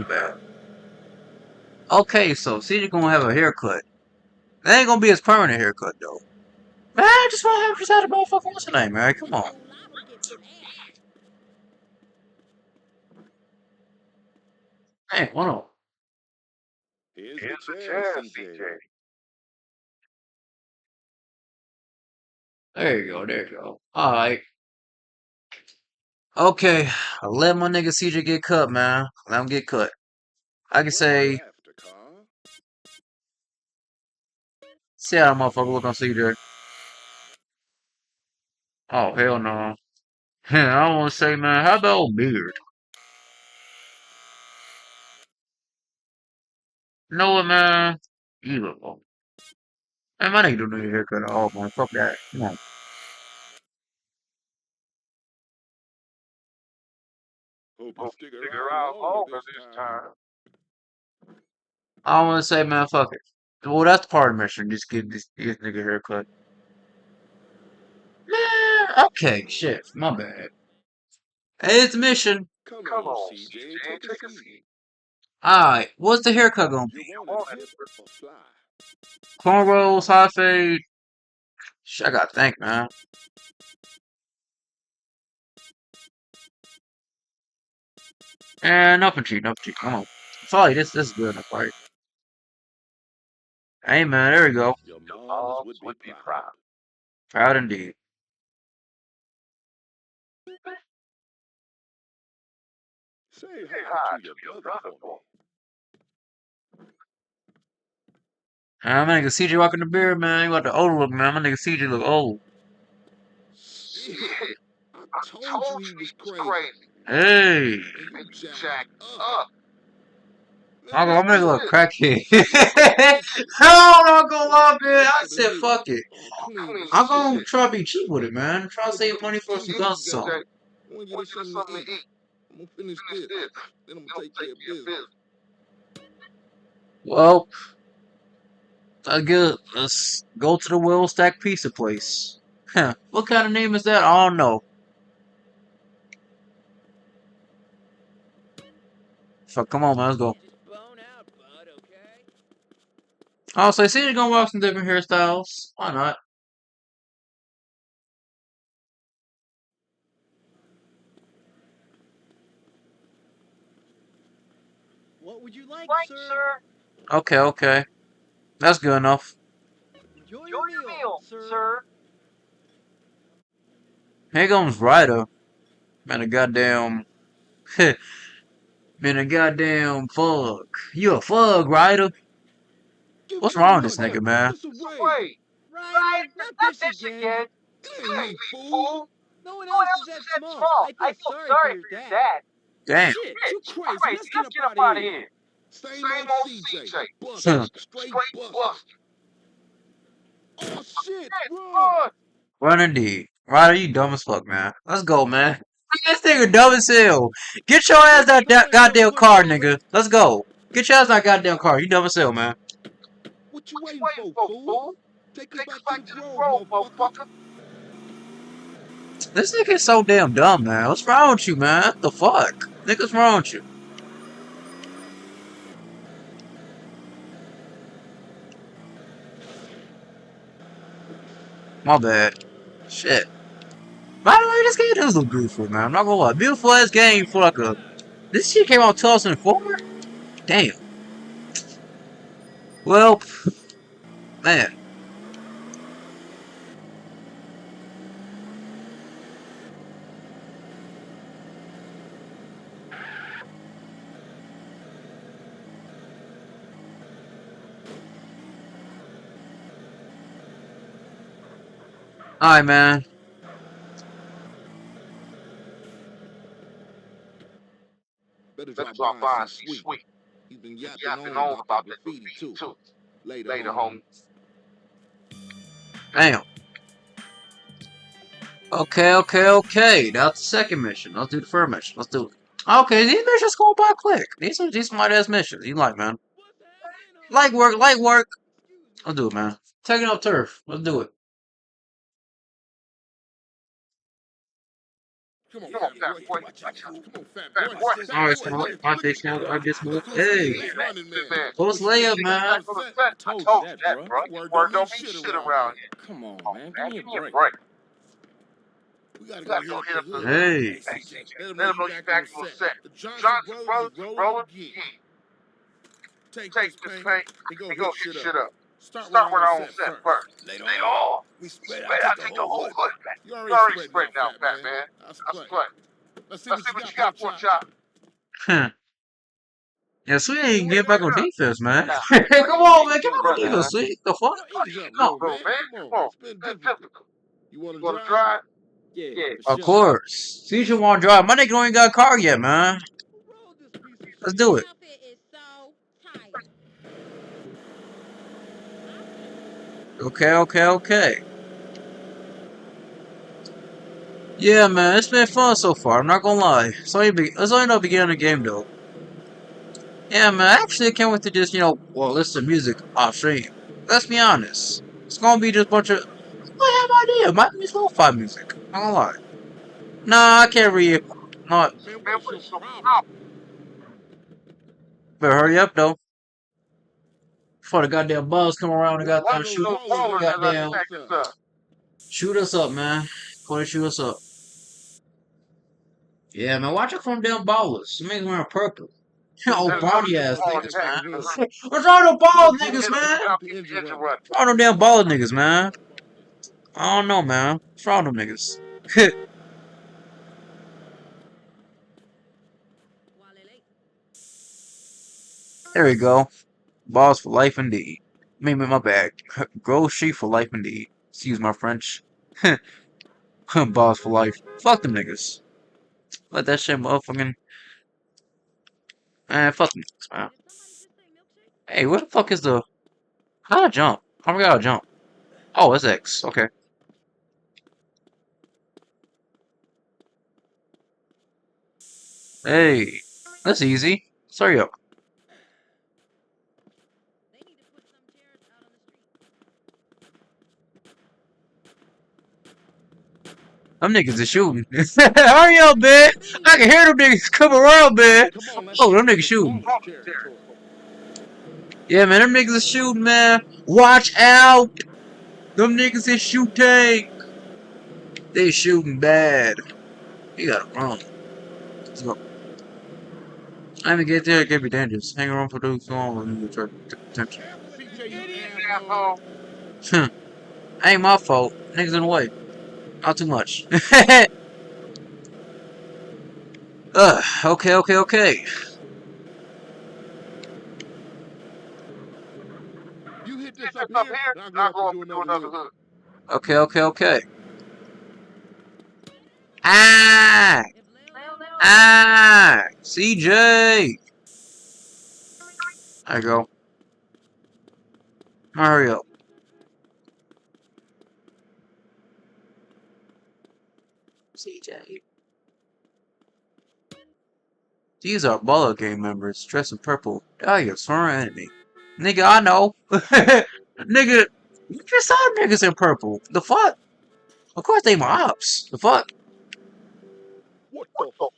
Bad. Okay, so CJ gonna have a haircut. That ain't gonna be his permanent haircut though. Man, I just wanna have just had a motherfucker. What's her name, man? Come on. Hey, hold on. Here's the chance, CJ. There you go. There you go. All right. Okay. I let my nigga CJ get cut, man. Let him get cut. I can What are you say, after, Carl? see how that motherfucker look on CJ. Oh hell no. I don't want to say, man. How about old beard? You know what, man? You look old. Man, my nigga don't need a haircut at all, man. Fuck that. Come on. Hope you stick around longer this time. I don't want to say, man. Fuck it. Well, that's part of the mission. Just give this nigga a haircut. Man, okay, shit. My bad. Hey, it's a mission. Come on, CJ, take a seat. Alright, what's the haircut gonna You be? want it hip or fly? Cornrows, high fade. Shit, I gotta think, man. And nothing cheap, nothing cheap. Come on. Sorry, this is good enough, right? Hey, man, there we go. Your moms would be proud. Proud indeed. Say hi to your brother for me. My nigga CJ rocking the beard, man. You got the old look, man. My nigga CJ look old. Shit, I told you he was crazy. Hey. And you jacked up. Man, I'm let's gonna do look this. crackhead. Let's I'm not gonna go lie, man. straight I for the said loot. fuck it. I'll clean the I'm shit. gonna try to be cheap with it, man. Try I'm to gonna save get money you for some some to guns eat, or Jay. something. I want to get us something to eat. I'm gonna finish this. Then I'm gonna take care of business. Well, let's go to the Will Stack Pizza place. Huh. What kind of name is that? I don't know. So come on, man, let's go. Oh, so I see you're gonna rock some different hairstyles. Why not? What would you like, sir? Okay, okay. That's good enough. Enjoy your meal, sir. Here comes Ryder. Man, a goddamn. Man, a goddamn fug. You a fug, Ryder? Give What's me a wrong with this nugget. nigga, man? It's a raise. Ryder, not this again. It ain't me, fool. No one else is that small. I feel sorry for your dad. Damn. Shit, you crazy. Let's get up out of here. Same old CJ. Busted. Straight busted. Oh, shit. Run. Run indeed. Ryder, you dumb as fuck, man. Let's go, man. This nigga dumb as hell. Get your ass What's out that paying so goddamn quick, car, Barry? nigga. Let's go. Get your ass out that goddamn car. You dumb as hell, man. What you waiting for, fool? Take us back to the grove, motherfucker. This nigga is so damn dumb, man. What's wrong with you, man? What the fuck? Nigga's wrong with you? My bad. Shit. By the way, this game does look beautiful, man. I'm not gonna lie. Beautiful ass game for like a. This shit came out in 2004? Damn. Well, man. Alright, man. Better drop by and see Sweet. He's been yapping on about that graffiti, too. Later, homie. Damn. Okay, okay, okay. That's the second mission. Let's do the first mission. Let's do it. Okay, these missions go by quick. These light ass missions. You like, man. Light work, light work. Let's do it, man. Taking up turf. Let's do it. Come on, fat boy. Watch out. Come on, fat boy. Alright, Fat boy. so Hey, my look big at count, I just moved. close Hey, in. That's running man. post layup, Back man. on the set. I told you that, bro. Word don't mean shit around here. Come on, man. Give me a break. We gotta go hit up the hood. Hey, Hey, CJ, let them know you back on the set. The Johnson brothers is rolling again. Take this paint and go hit shit up. Start with our own set first. Later on, we spread out, take the whole hood back. You already spread now, fat man. Let's play. Let's see what you got, pork chop. huh. Yeah, Sweet ain't get back on defense, man. Come on, man. Get back on defense, Sweet. The fuck? Ease up, No. bro, man. Come on. It's been difficult. You want to drive? Yeah, for Of sure. course. CJ want to drive. My nigga don't even got a car yet, man. Roll this piece of Let's shit. do it. Outfit is so tight. Okay. Yeah, man, it's been fun so far. I'm not gonna lie. It's only the beginning of the game, though. Yeah, man, actually, I can't wait to just, listen to music off stream. Let's be honest. It's gonna be just a bunch of. I have an idea. It might be lo-fi music. Not gonna lie. Nah, I can't read it. No, Man, what is your problem? better hurry up, though. Before the goddamn bugs come around and goddamn shoot us up, man. Before they shoot us up. Yeah, man, watch out for them damn ballers. Them niggas wearing purple. Oh, body ass niggas, man. What's wrong with bald niggas, man? What's wrong with them damn bald niggas, man? I don't know, man. What's wrong with them niggas? There we go. Balls for life indeed. Maybe my bad. Grow sheep for life indeed. Excuse my French. Balls for life. Fuck them niggas. Let that shit motherfucking. Man, fuck them niggas, man. Hey, where the fuck is the. How to jump? I forgot how to jump. Oh, it's X. Okay. Hey. That's easy. Sorry up. Them niggas is shooting. Hurry up, man! I can hear them niggas come around, man! Come on, let's Oh, get them into niggas the shooting. ballers territory. Yeah, man, them niggas is shooting, man. Watch out! Them niggas is shooting. They shooting bad. You gotta run. Let's go. I even get there, it can be dangerous. Hang around for too long and you attract attention. CJ, you asshole. Ain't my fault. Niggas in the way. Not too much. Okay. You hit this up here, and I'll go up and do another hood. Okay. Ah! Ah! CJ! There you go. Hurry up. CJ. These are Bala gang members dressed in purple. Oh, you're sworn enemy. Nigga, I know. Nigga, you just saw niggas in purple. The fuck? Of course they mobs. The fuck? What the fuck?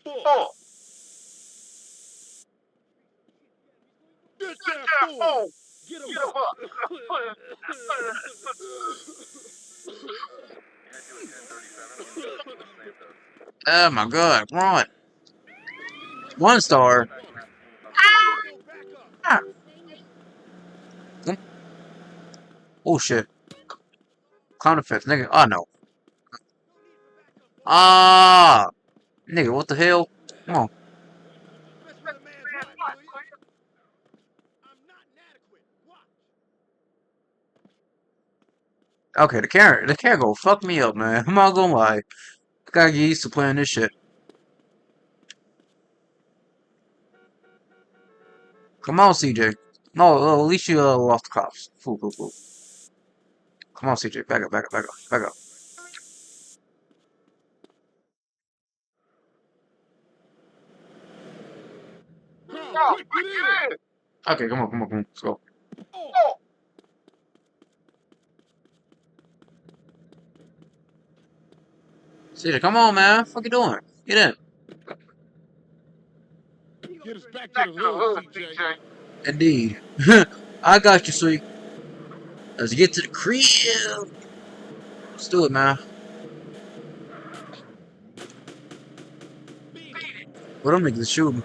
Get that fool! Get him up! Oh my god, run. One star. Ah. Oh shit. Clown effects, nigga. Oh no. Ah! Nigga, what the hell? Come on. Okay, the camera go fuck me up, man. I'm not gonna lie. I gotta get used to playing this shit. Come on, CJ. No, at least you lost the cops. Fool. Come on, CJ. Back up. Come, quick, get in! Okay, come on. Let's go. CJ, come on, man. What you doing? Get in. Get us back to the hood, CJ. Indeed. I got you, sweet. Let's get to the crib. Let's do it, man. What them niggas shooting?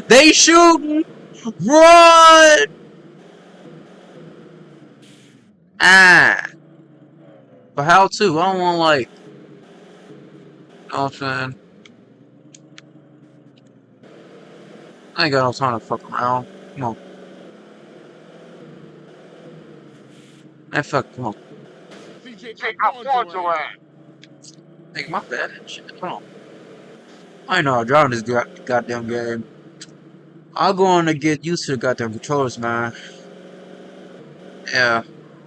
They shooting! Run! Ah. But how to? I don't want like. You know what I'm saying? I ain't got no time to fuck around. Come on. Man, fuck, come on. CJ, I warned your ass. Take my bad and shit. Come on. I know how to drive this goddamn game. I'm going to get used to the goddamn controllers, man. Yeah.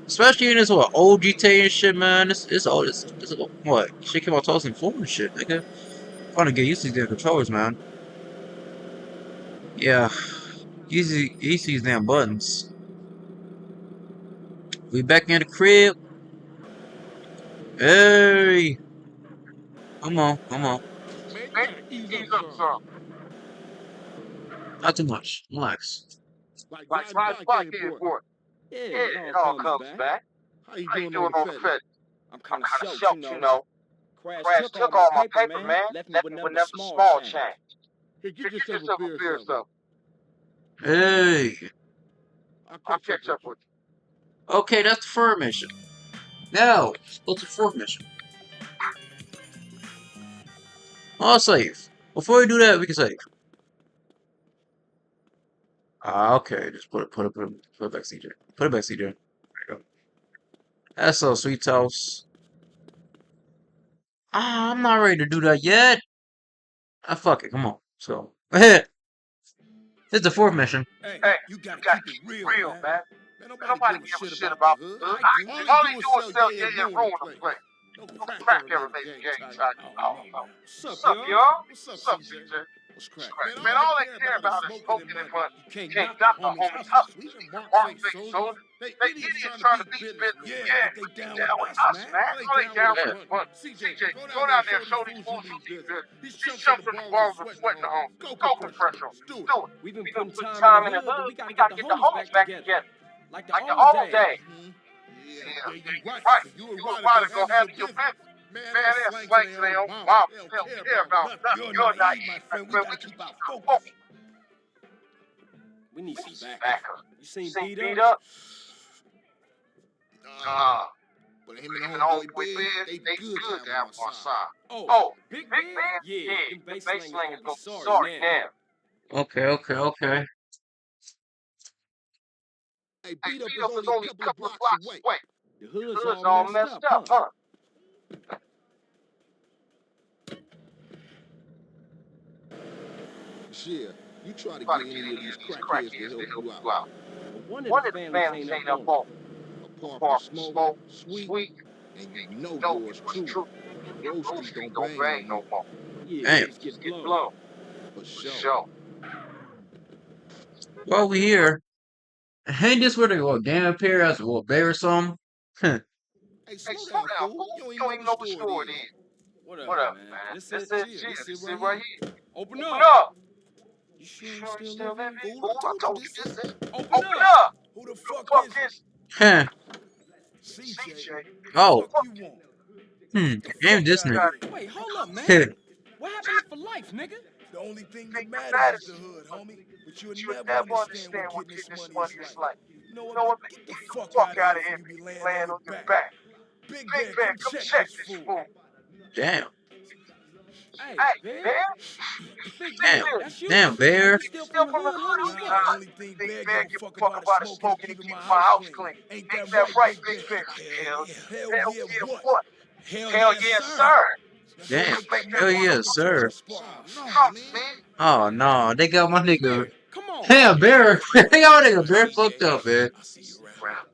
Especially in this what old GTA and shit, man. It's old. It's what shit came out 2004 and shit, nigga. Trying to get used to these damn controllers, man. Yeah. Easy these damn buttons. We back in the crib. Hey. Come on, come on. Man, you gotta ease up some. Not too much. Relax. Like riding bike airport. Yeah, it all comes back. How you doing on the Fed? I'm kind of shocked, you know. Crash took all my paper, man. Left me with never small change. Hey, get yourself a beer or something. Hey. I'll catch up with you. Okay, that's the first mission. Now, what's the fourth mission? I'll save. Before we do that, we can save. Ah, okay. Just put it back, CJ. Put it back, CJ. There you go. That's so sweet toast. Ah, I'm not ready to do that yet. Ah, fuck it. Come on. So, this is the fourth mission. Hey, you gotta keep it real, man. Man, nobody give a shit about the hood. All they do is sell yeah and ruin the place. No crack ever made the gang tight. Oh, no. What's up, y'all? What's up, CJ? What's crack? Man, all they care about is smoking and money. You can't knock the homies' hustle. Even Mark face soldiers. They idiots trying to beat business. Yeah, but they down with us, man. All they down with money. CJ, go down there and show these fools who need business. These chumps in the balls are sweating the homies. Go compressor. Do it. We've been We done putting put time in the time in the hood, but hood. we gotta We get gotta the get the homies homies back back together. together. Like the Like the old old days. days. Yeah, you right. You a rider go handle your business. Man, they're slang to their own mouth. They don't care about nothing. You're naive, my friend. We gotta keep our focus. We need some backup. Backup. You seen Beat beat up? up? Nah. But him and the homeboy Biz, they good to have on our side. Oh, Big Big Ben? Ben? Yeah, them The bass bass slangers slangers gonna be gonna be sorry now. Okay. Hey, beat up is only a couple of blocks away. The The hood's hood's all all messed messed up, up, huh? huh? Yeah, you try to get any of these crackheads to help you out. But one of One the of the families families ain't ain't up up on it. on apart from Smoke, Sweet, and you know yours true. And Rose Street don't bang no more. Yeah, Damn. just get blown. Blow. For sure. Well, we here. Ain't this where they go? Damn up here as a bear or something? Huh. Hey, slow down, fool. You don't even know what store it is. What What up, up, man? man? This This it? is Chill. This This it is right right here. here. Open Open up. up. You You sure you sure you still still living? living? Fool, I told you this is. Open Open up. up. Who the Who the fuck fuck is it? is Huh. CJ? Oh. What you want? Hmm. The Damn fuck this out of nigga. here. Wait, hold up, man. Huh. What happened to for life, nigga? The only thing that matters is the hood, homie. But you'll never understand what getting this money is like. You know what? Get the fuck out of here before you be laying on your back. Big Ben, come check this fool. Damn. Hey, Hey, Bear? man. Big Damn. Bear, that's you? Damn, Like bear. you still from the hood, homie, or what? The only thing Bear give a fuck about is smoking and keeping my house clean. Ain't that right, Big Ben? Hell yeah, what? Hell yeah, sir. Damn. Make that Hell yeah, motherfucker sir. spark. No, man. Oh no, they got my nigga. Bear, come on, Damn, man. bear. They got my nigga Right, bear CJ. fucked up, man. I see you around.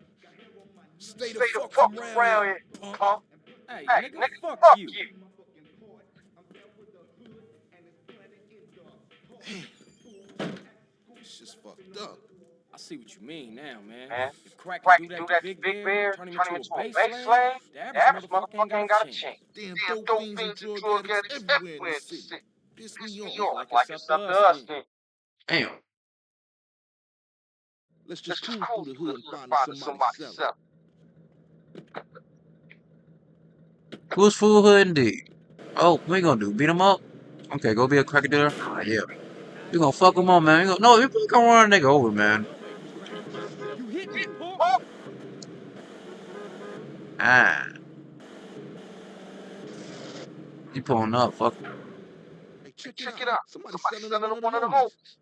Stay the fuck from around here, punk. Hey, Hey, nigga, nigga, fuck fuck you. you. Damn. It's just fucked up. I see what you mean now, man. If Crack can do that to Big Bear, turn him into a base slave, the average motherfucker ain't got a chance. Damn dope fiends and drug addicts everywhere in the city. Piss me off. Like it's up to us then. Damn. Let's just cruise through the hood and find us somebody selling. Who's Fool Hood indeed? Oh, what we gonna do? Beat him up? Okay, go be a cracker dealer? Yeah. We gonna fuck him up, man. No, we gonna run a nigga over, man. You hit me, punk! Ah. You pulling up, fuck. Hey, check it out. Somebody's selling to one of the homies.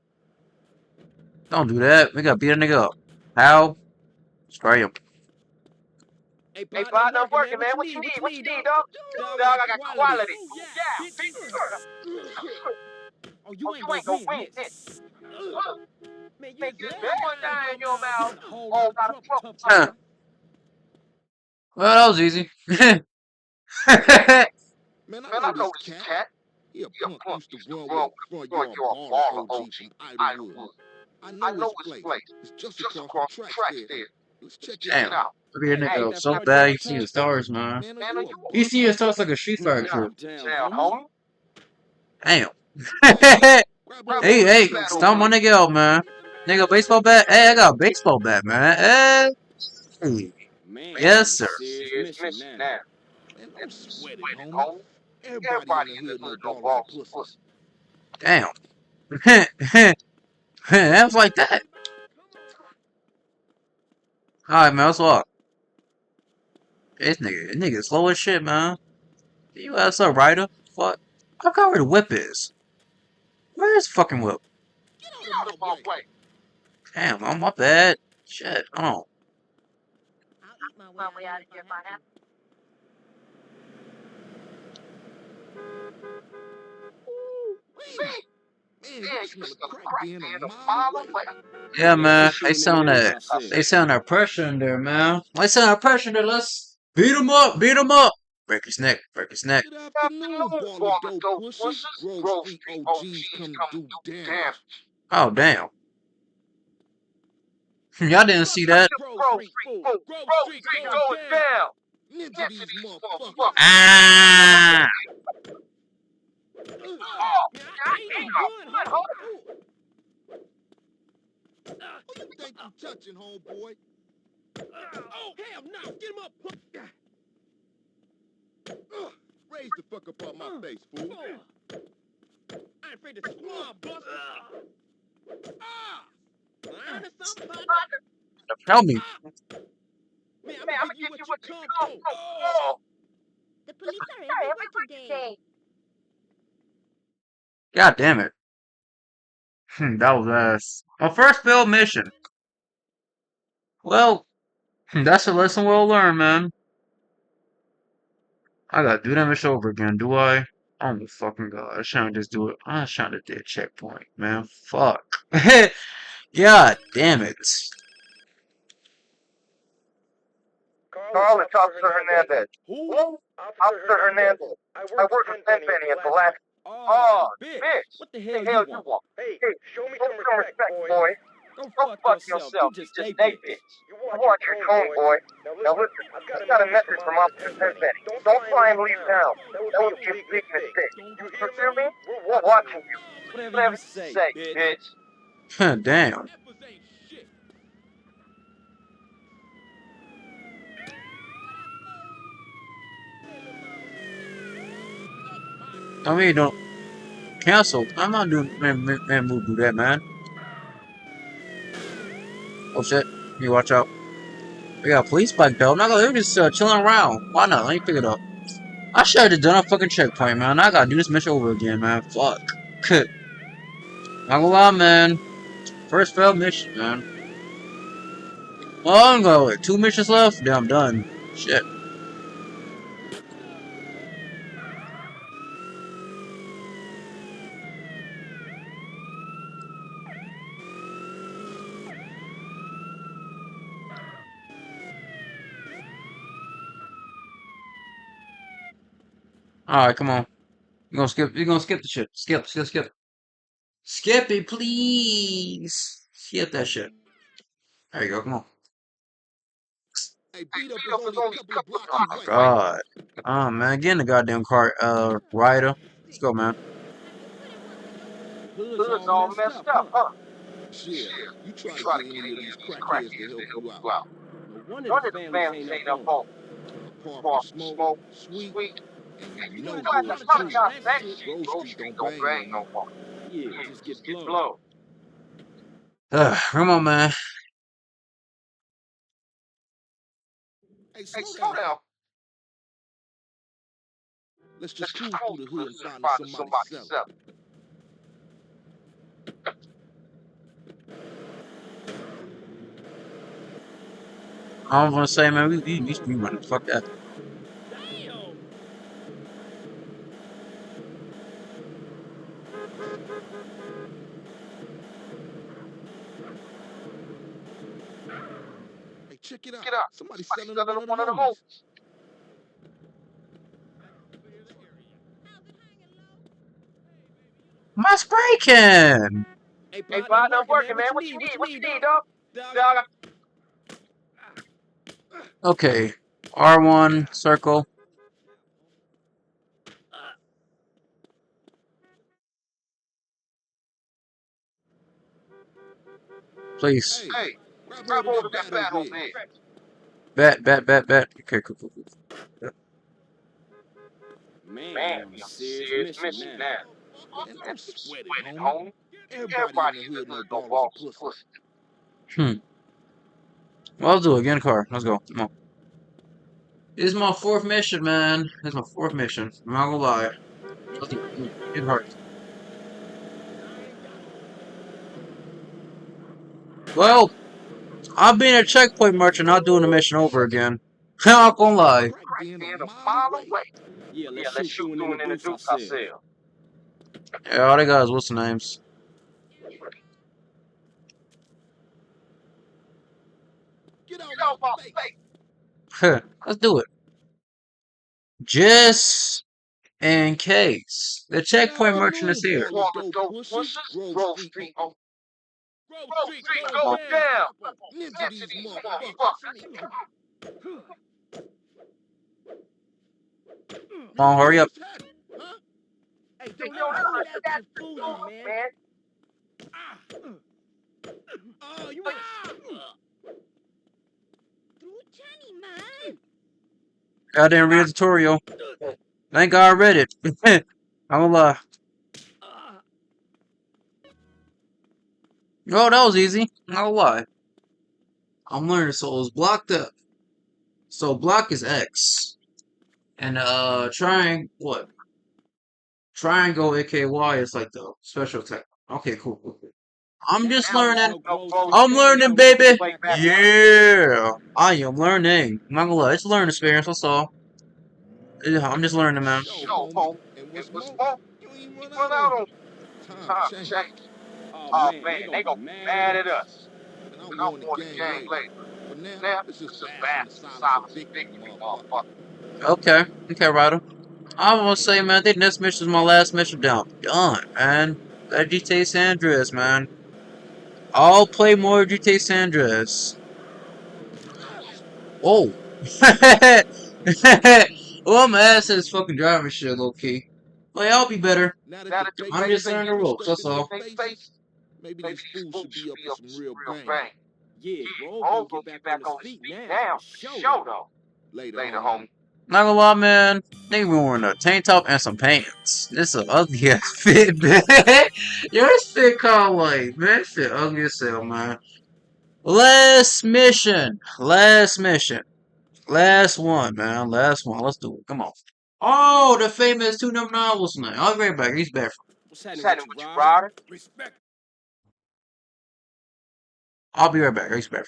Don't do that. We gotta beat a nigga up. How? Spray him. Hey, partner, I'm working, man. What you need? What you need, dog? Dog, I got quality. Oh, yeah, bitch. Oh, you ain't gonna win this. Man, you just die in your mouth. Whole lot of trouble, tough Huh. time. Well, that was easy. Man, I know this cat. He a punk used to run with a front yard baller OG from Idlewood. I know his place. It's just across the tracks there. Let's check it Damn. out. Look at your Hey, nigga that so front bad yard you see talk? the stars, man. Man, are you You see your stars like a Street Fighter Calm clip. down, homie. Damn. Grab hold Hey, of the hey, battle, stop my nigga out, man. Nigga, baseball bat? Hey, I got a baseball bat, man. Hey. Man, we Yes, on a sir. serious mission now. Man, don't sweat it, homie. Everybody in the hood know ballers are pussies. Damn. That's like that. Alright, man, what's up? This nigga slow as shit, man. You ass up, Ryder? Fuck. I forgot where the whip is. Where is fucking whip? Get out of my way. Damn, oh, my bad. Shit, oh. I'll eat my way out of here if I have to. Man, you can smell a crack being a mile away. Yeah, Man, man, keep they shooting them sound M's, that. I said. They sound that pressure in there, man. They sound that pressure in there. Let's beat him up, beat him up. Break his neck, break his neck. Good afternoon, baller dope pushers. Grove Street OGs come to do damage. Oh, damn. Y'all didn't see that. Grove Street, fool. Grove Street going down. Ninja these motherfuckers. Ah! Man, I ain't no gun, homie. Who you think you touching, homeboy? Oh, hell no. Get him up, punk. Raise the fuck up on my face, fool. I ain't afraid to squad bust. Learn something, partner. Tell me. Man, I'm gonna give you what you come for. The police are everywhere today. God damn it. That was ass. My first failed mission. Well, that's a lesson well learned, man. I gotta do that mission over again, do I? Oh my fucking god. I should just do it. I was trying to do a checkpoint, man. Fuck. God damn it. Carl, it's Officer Hernandez. Who? Officer Hernandez. I work with Tenpenny at the last. Oh, bitch. What the hell you want? Hey, show me some respect, boy. Go fuck yourself. You just a bitch. You watch your tone, boy. Now listen, I've got a message from Officer Tenpenny. Don't try and leave town. That would be a big mistake. You hear me? We're watching you. Whatever you say, bitch. Damn. I mean, don't cancel. I'm not doing man move do that, man. Oh shit. You watch out. We got a police bike though. I'm not gonna, they're just chilling around. Why not? Let me pick it up. I should have done a fucking checkpoint, man. I gotta do this mission over again, man. Fuck. Not gonna lie, man. First failed mission, man. Well, I'm going with 2 missions left. Then I'm done. Shit. Alright, come on. You're gonna skip the shit. Skip. Skip it, please. Skip that shit. There you go. Come on. Hey, beat up is only a couple of blocks Oh my away. god. Oh man, get in the goddamn car, rider. Let's go, man. Hood's all messed up, huh? Shit, you try to get any of these crackheads to help you out. No wonder the families ain't up on it. Apart from smoke, sweet, and no You goods gotta too. charge for that shit. Grove Street don't bang no more. Yeah, just get blown. Come on, man. Hey, slow down. Let's just cruise through the hood and find us somebody selling. I was gonna say, man, we should be running. Fuck that. Damn! Hey, check it out. Somebody's selling to one of the homies. My spray can. Hey, partner, I'm working, man. What you need? What you need, dog? Dog, Okay. R1 circle. Please. Hey, grab hold of that bat over there. Bet. Okay, cool. Man, we on a serious mission now. Man, don't sweat it, homie. Everybody in the hood know ballers are pussy. Hmm. Well, I'll do it. Get in the car. Let's go. Come on. This is my fourth mission, man. This is my fourth mission. I'm not gonna lie. Let's do it. Come on. Get hard. Well, I'm being a checkpoint merchant, not doing the mission over again. I'm not gonna lie. Crack being a mile away. Yeah, let's shoot through and introduce ourselves. Yeah, all they got is what's the names. Get out my face. Let's do it. Just in case. The checkpoint Y'all merchant know is here. all the dope pushers. Grove Street on. Grove Street goes down. Ninja these motherfuckers. Come on, hurry up. What's happening? Huh? Hey, don't ever do that to Fuji, man. Oh, you Goddamn read the tutorial. Thank God I read it. I'm gonna lie. Oh, that was easy. I'm not gonna lie. I'm learning. So it's blocked up. So block is X. And what? Triangle AKY is like the special attack. Okay, cool. I'm just now we learning. know Grove Street I'm fans learning, don't need to baby. play back. Yeah, I am learning. I'm not gonna lie, it's a learning experience. That's all. Yeah, I'm just learning, man. Show, homie. And what's more, you ain't run out on me. Time change. Oh, man, they gonna be mad at us. And I'll warn the gang later. For now, let's just bask in the silence of victory, motherfucker. Okay, Ryder. I was gonna say, man, I think this mission is my last mission down. Done, man. That GTA San Andreas, man. I'll play more GTA San Andreas. Oh. Well, my ass is fucking driving shit, low key. Like, I'll be better. Now that the fake I'm just learning the ain't ropes, pushed up that's in their all. faces, maybe these fools should be up for some real bang. Yeah, Grove gonna get back on his feet now, for sure, though. Later, homie. Not gonna lie, man. They were wearing a tank top and some pants. This is an ugly ass fit, man. Your fit kinda like, man, this fit ugly as hell, man. Last mission. Last one, man. Last one. Let's do it. Come on. Oh, the famous two number novels tonight. I'll be right back. He's back. What's happening with you, Ryder? Respect. I'll be right back. He's back.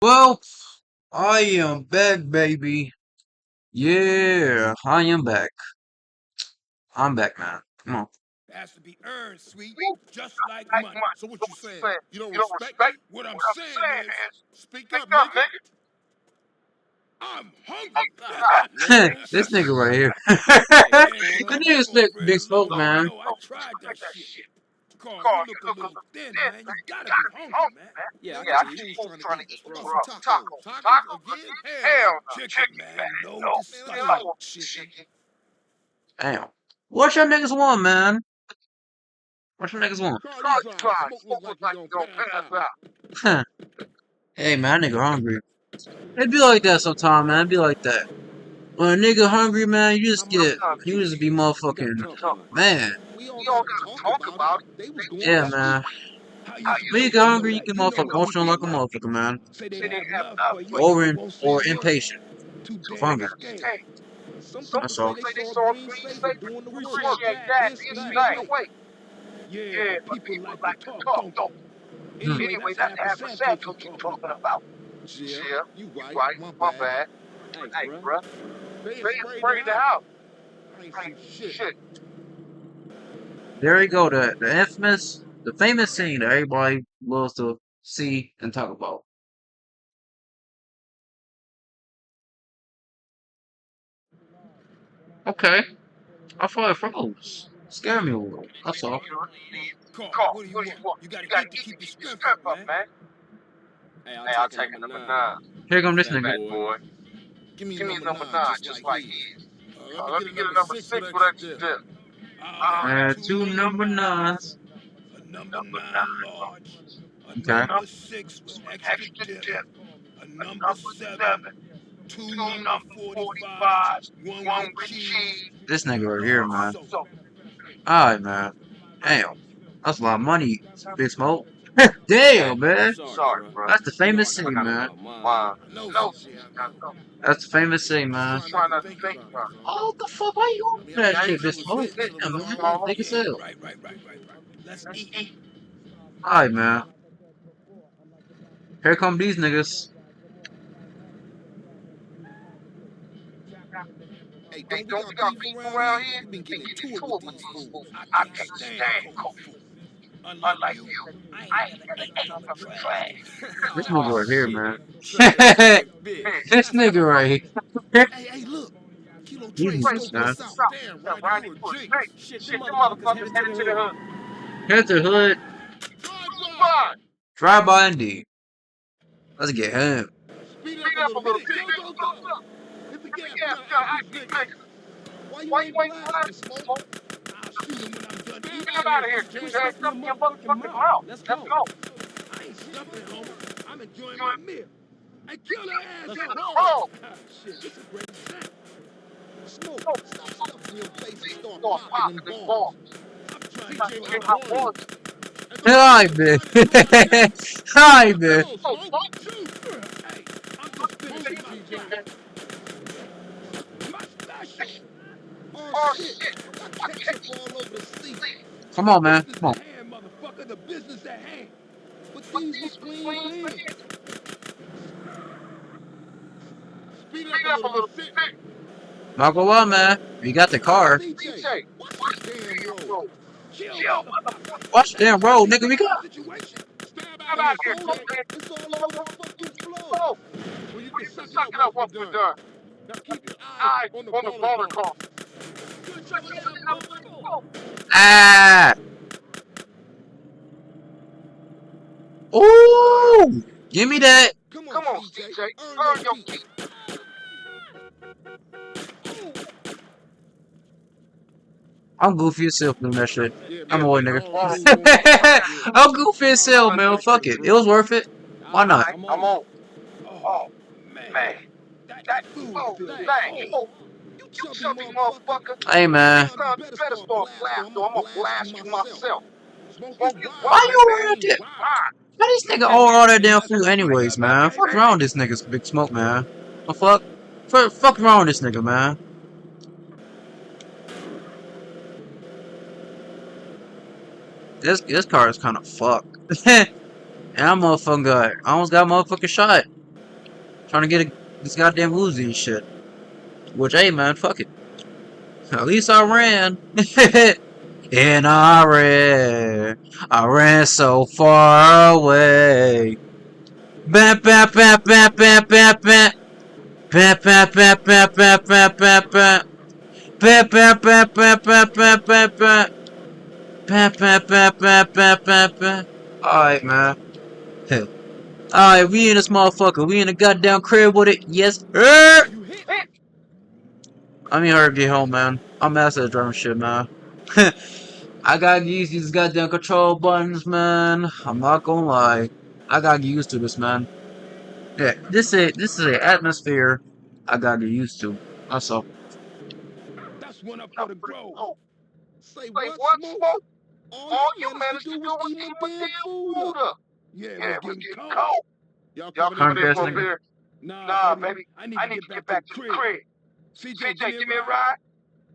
Well, I am back, baby. Yeah, I am back. I'm back, man. Come on. Has to be earned, sweet, just like money. So what you saying? You don't respect me? What I'm saying is, speak up, nigga. I'm hungry. This nigga right here. Hey man, The keep that nigga smoke spit very big smoke, low. You man. know I tried that shit. Carl, you look a little thin, man. You gotta be hungry, man. Yeah, I I can got eat. fools trying to eat. What about some tacos? Tacos again? Hell no. Chicken, man. No disgusting chicken. Damn. What your niggas want, man? What your niggas want? Carl, you dry. Smoke look like he gonna pass out. Hey, man, that nigga hungry. It be like that sometime, man. It be like that. When a nigga hungry, man, How much time you you got? just be We gotta motherfucking, talk about it. man. We all gotta talk about it. They was going Yeah, to sleep. man. How you When you supposed get to know hungry, you that? get You know motherfucking what emotional people like a like. motherfucker, man. Say they have enough for you, Or but won't say or a word. impatient. Too Of damn hungry. scared. Some people That's say all. they saw a green saver doing the work. Appreciate that. This either way. Yeah, but people like to talk, don't they? Hmm. Anyway, that's half a Santos you talking about. Yeah, you right. My bad. Hey, bruh. They sprayed the house. I ain't see shit. There you go. The famous scene that everybody loves to see and talk about. Okay. I thought it froze. Scare me a little. That's all. Carl, what do you want? You gotta eat to keep your strength up, man. Hey, I'll take a number 9. Here come this Fat nigga. boy. Give me a number 9, just like his. Let me get a number 6 with extra dip. I'll have two Two number number 9s, nines. a number 9 large, a Okay. number 6 with extra dip, a number 7, two number 45s, one with cheese, This and nigga a right here, large man. soda. Alright, man. Damn. That's a lot of money, Big Smoke. Damn, man. Sorry, bruh. That's the You know I famous gotta scene, think man. about mine. I know, CJ, I know. That's the famous scene, man. Try not to think about it, son. Oh, what the fuck? Why you I on mean, I that ain't shit, used Big to it Smoke? hitting till it Damn, was man. all over. Big as Yeah, hell. right. Let's eat. Alright, man. Here come these niggas. Hey, don't we got beef around here? We been getting into it with these fools. I can't stand cold food. Unlike you, I ain't never ate nothing but trash. This Oh, nigga right here, shit. man. Trash ass bitch. This nigga right here. Hey, look. Kilo These Trey niggas, smoke man. us out. Damn, Ronnie, you a G. Shit, them motherfuckers headed to the hood. Here's the hood. Drive by. Drive by indeed. Let's get him. Speed it up a little bit. Go. Hit the gas. We gotta act these niggas. Why you ain't blasting, Smoke? I'll shoot him when I'm done Get eating. out of here, CJ. Stuff in your motherfucking mouth. Let's go. I ain't stuffing, homie. I'm enjoying my meal. Hey, kill that Let's asshole. roll. Shit, this is a great example. Smoke, stop stuffing your face and start popping them balls. I'm trying to get my boys. Hey, Hi, man. Hi, man. go, Smoke. Shoot. Hey, I'm just finishing, CJ. My special. Oh, shit. Got ketchup all over the seat. Come on, man. Business Come on. at hand, motherfucker. The business at hand. But these was clean wins. Speed it up a little bit. Sit. Not gonna lie, man. You got the car. CJ, watch this damn road. Chill, motherfucker. Watch the damn road, nigga. We got. Situation. Stab out here, Kodak. It's all over the fucking floor. Well, you can suck it up once we're done. Now keep your eye on the baller car. Good trouble there, Buffalo. Ah. Ooh. Give me that. Come on, CJ. Earn your keep. I'm goofy as hell doing that shit. Yeah, I'm a man. white nigga. Long dude on the yeah. I'm goofy as hell, man. Fuck it. It was worth it. Why not? I'm on. Oh, man. That food feels cold. You chubby motherfucker. Hey, man. You better start blasting. I'm gonna blast you myself. Smoke you Why wild, you around man. there? Why? Why this nigga all that Hey, damn let's food go. Bring anyways, that back, man? Fuck baby. wrong with this nigga's Big Smoke, man. The fuck? Fuck wrong with this nigga, man. This car is kind of fucked. And I'm motherfucking got, I almost got a motherfucking shot. Trying to get this goddamn Uzi and shit. Which, hey, man, fuck it. At least I ran. And I ran. I ran so far away. Bam, bam, bam, bam, bam, bam, bam. Bam, bam, bam, bam, bam, bam, bam, bam. Bam, bam, bam, bam, bam, bam, bam, bam. Bam, bam, bam, bam, bam, bam, bam. Alright, man. Alright, we in this motherfucker. We in the goddamn crib with it. Yes. You hit. I mean, hurry get home, man. I'm master at driving shit, man. I gotta use these goddamn control buttons, man. I'm not gonna lie. I gotta get used to this, man. Yeah, this is a atmosphere I gotta get used to. That's all. That's one up for the Grove. Oh, Say say what, what, Smoke? Smoke? All All you you managed to managed to do do was was eat my eat my damn damn food food up. up. Yeah, it Yeah, was it was getting getting cold. cold. Y'all Y'all coming in Hungry for coming in a ass for a nigga. beer? beer? Nah, Nah, baby. baby. I need I to need get to back get to the back to the crib. crib. CJ, give CJ, me a give me a ride. ride.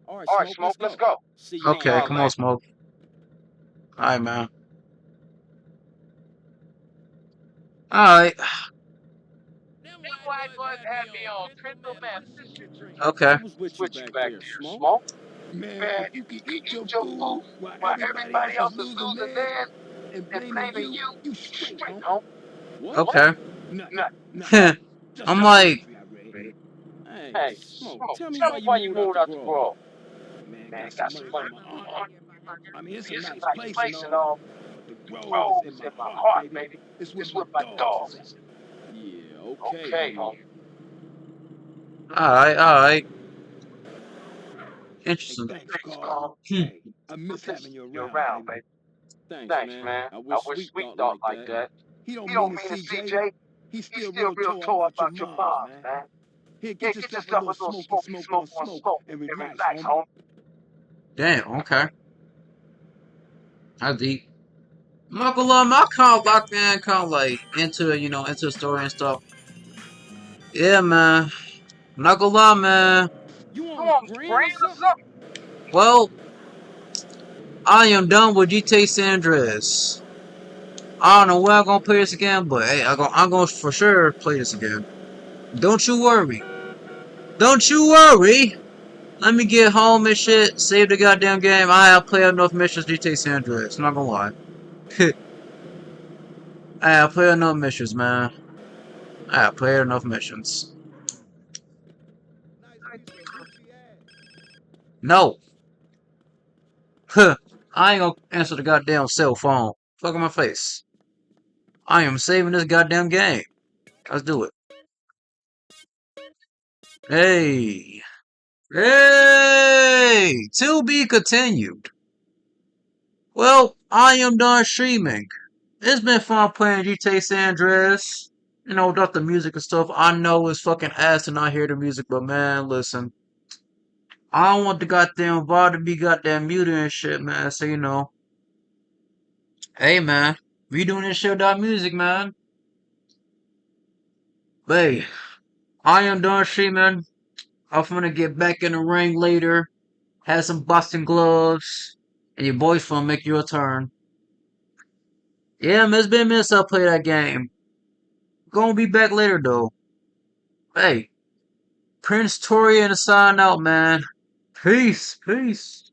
All right, All right, Smoke, let's Smoke, let's go. go. See y'all Okay, later. come on, smoke. Alright, man. Alright. Them Them white white boys boys had me had me on on Crystal Crystal Meth Meth whiskey drinking. Okay. Who was with you with you back back there, there, Smoke? Smoke. Man, Man, if you can you eat can your eat your food food while while everybody else everybody is else is losing losing theirs theirs and and blaming blaming you, you, you you straight, straight, homie. home. What? Okay. Nothing. Nothing. Nothing. Just I'm some like, poetry I read. Ready? Hey, Hey, Smoke, Smoke, tell me tell why me you why you moved out moved the out the Grove. grove. Man, Man, got some got some money money from my from aunt. my aunt. I mean, it's a It's a nice nice place and place and all, all. but the The Grove is in grove's my in my heart, heart, baby. baby. It's where It's my where my dogs is dogs at. is. Yeah, okay, Okay, homie. home. alright, alright. Hey, Interesting. thanks, Thanks, Carl. Carl. Hmm. Hey, I miss having Miss you you around, around, baby. baby. Thanks, Thanks, man. man. I I wish wish Sweet Sweet thought thought like like that. that. He don't He mean don't it, mean to CJ. CJ. He's He's still still real real tore tore about your about your moms, moms, man. man. Here, get Yeah, get yourself a yourself little a little smoky smoky smoke smoke on on smoke smoke and and relax, relax, homie. home. Damn, okay. That's deep. I'm not gonna lie, man, I kinda locked in, kinda like into it, into the story and stuff. Yeah, man. I'm not gonna lie, man. You You on want brand or brand or something? something? Well, I am done with GTA San Andreas. I don't know when I'm gonna play this again, but hey, I'm gonna for sure play this again. Don't you worry. Don't you worry. Let me get home and shit. Save the goddamn game. I have played enough missions GTA San Andreas. I'm not gonna lie. I have played enough missions, man. I have played enough missions. Nice piece of hoochie ass. No. Huh. I ain't gonna answer the goddamn cell phone. Fuck in my face. I am saving this goddamn game. Let's do it. Hey. Hey! To be continued. Well, I am done streaming. It's been fun playing GTA San Andreas. Without the music and stuff. I know it's fucking ass to not hear the music, but man, listen. I don't want the goddamn VOD to be goddamn muted and shit, man. So, hey, man. We doing this shit without music, man. But hey, I am done streaming. I'm gonna get back in the ring later. Have some boxing gloves. And your boy's gonna make you a turn. Yeah, man, it's been a minute since I played that game. Gonna be back later, though. Hey, Prince Torian to sign out, man. Peace, peace.